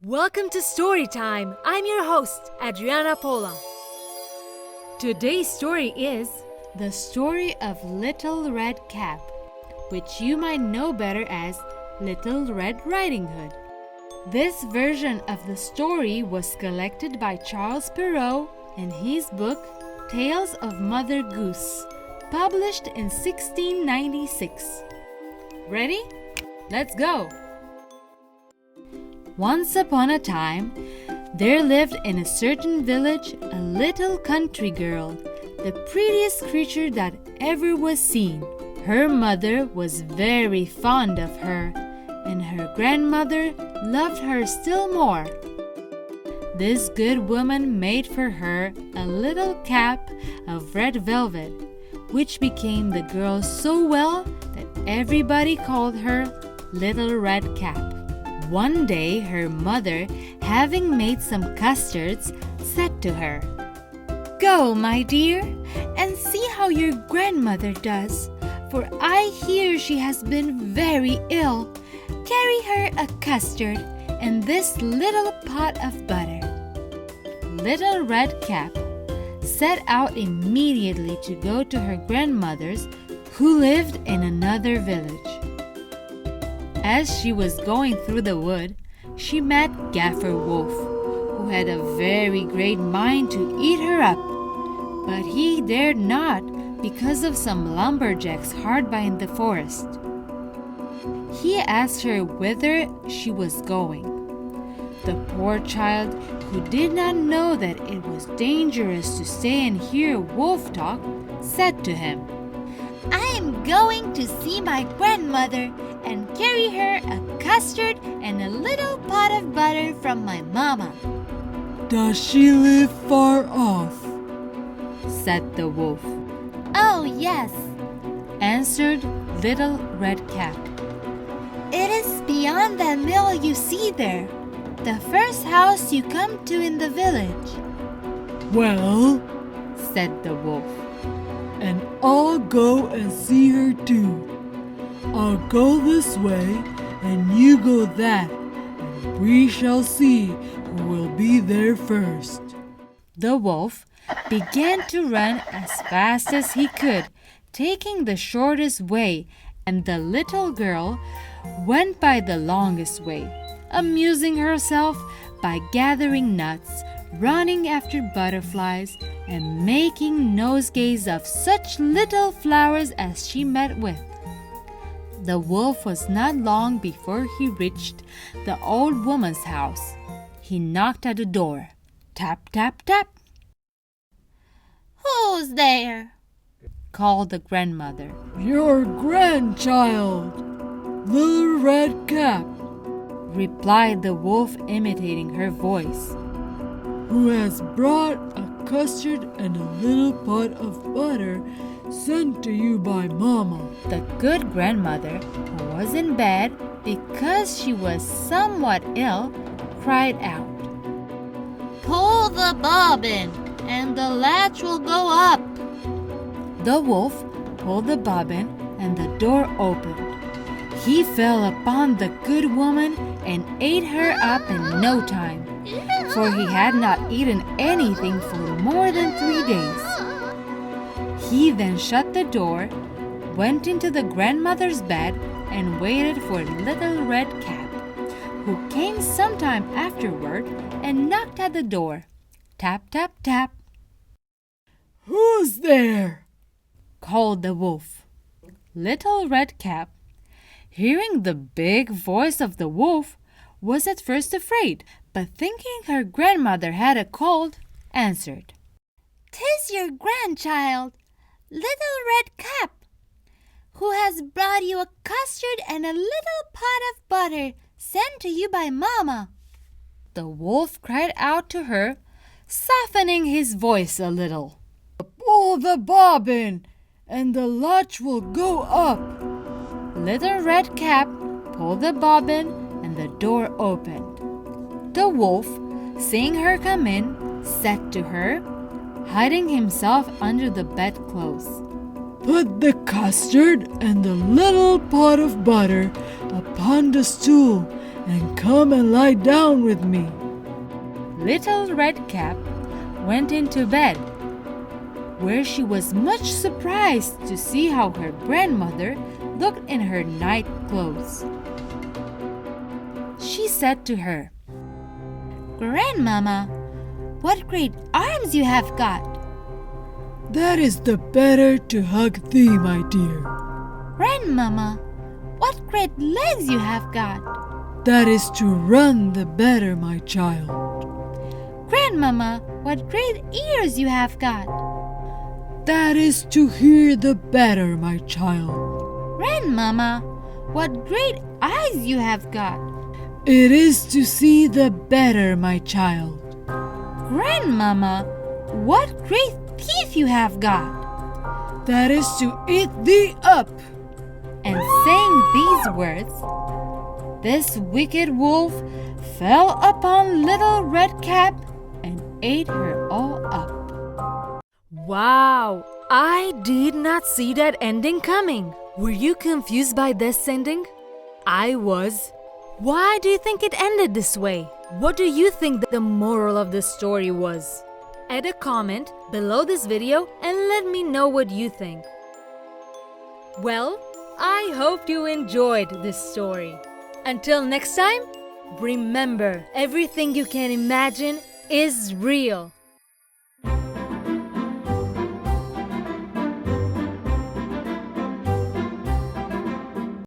Welcome to Story Time. I'm your host, Adriana Paula. Today's story is The Story of Little Red Cap, which you might know better as Little Red Riding Hood. This version of the story was collected by Charles Perrault in his book Tales of Mother Goose, published in 1696. Ready? Let's go! Once upon a time, there lived in a certain village a little country girl, the prettiest creature that ever was seen. Her mother was very fond of her, and her grandmother loved her still more. This good woman made for her a little cap of red velvet, which became the girl so well that everybody called her Little Red Cap. One day her mother, having made some custards, said to her, "Go, my dear, and see how your grandmother does, for I hear she has been very ill. Carry her a custard and this little pot of butter." Little Red Cap set out immediately to go to her grandmother's, who lived in another village. As she was going through the wood, she met Gaffer Wolf, who had a very great mind to eat her up, but he dared not because of some lumberjacks hard by in the forest. He asked her whither she was going. The poor child, who did not know that it was dangerous to stay and hear wolf talk, said to him, "I am going to see my grandmother and carry her a custard and a little pot of butter from my mama." "Does she live far off?" said the wolf. "Oh, yes," answered Little Red Cap. "It is beyond that mill you see there, the first house you come to in the village." "Well," said the wolf, "and I'll go and see her too. I'll go this way and you go that, and we shall see who will be there first." The wolf began to run as fast as he could, taking the shortest way, and the little girl went by the longest way, amusing herself by gathering nuts, running after butterflies, and making nosegays of such little flowers as she met with. The wolf was not long before he reached the old woman's house. He knocked at the door. Tap, tap, tap. "Who's there?" called the grandmother. "Your grandchild, Little Red Cap," replied the wolf, imitating her voice, "who has brought a custard and a little pot of butter sent to you by Mama." The good grandmother, who was in bed because she was somewhat ill, cried out, "Pull the bobbin, and the latch will go up." The wolf pulled the bobbin, and the door opened. He fell upon the good woman and ate her up in no time, for he had not eaten anything for more than 3 days. He then shut the door, went into the grandmother's bed, and waited for Little Red Cap, who came sometime afterward and knocked at the door. Tap, tap, tap. "Who's there?" called the wolf. Little Red Cap, hearing the big voice of the wolf, was at first afraid, but thinking her grandmother had a cold, answered, "'Tis your grandchild, Little Red Cap, who has brought you a custard and a little pot of butter sent to you by Mama." The wolf cried out to her, softening his voice a little, "Pull the bobbin, and the latch will go up." Little Red Cap pulled the bobbin, and the door opened. The wolf, seeing her come in, said to her, hiding himself under the bedclothes, "Put the custard and the little pot of butter upon the stool and come and lie down with me." Little Red Cap went into bed, where she was much surprised to see how her grandmother looked in her night clothes. She said to her, "Grandmama, what great arms you have got!" "That is the better to hug thee, my dear." "Grandmama, what great legs you have got!" "That is to run the better, my child." "Grandmama, what great ears you have got!" "That is to hear the better, my child." "Grandmama, what great eyes you have got!" "It is to see the better, my child." "Grandmama, what great teeth you have got!" "That is to eat thee up." And saying these words, this wicked wolf fell upon Little Red Cap and ate her all up. Wow! I did not see that ending coming. Were you confused by this ending? I was. Why do you think it ended this way? What do you think the moral of the story was? Add a comment below this video and let me know what you think. Well, I hope you enjoyed this story. Until next time, remember, everything you can imagine is real.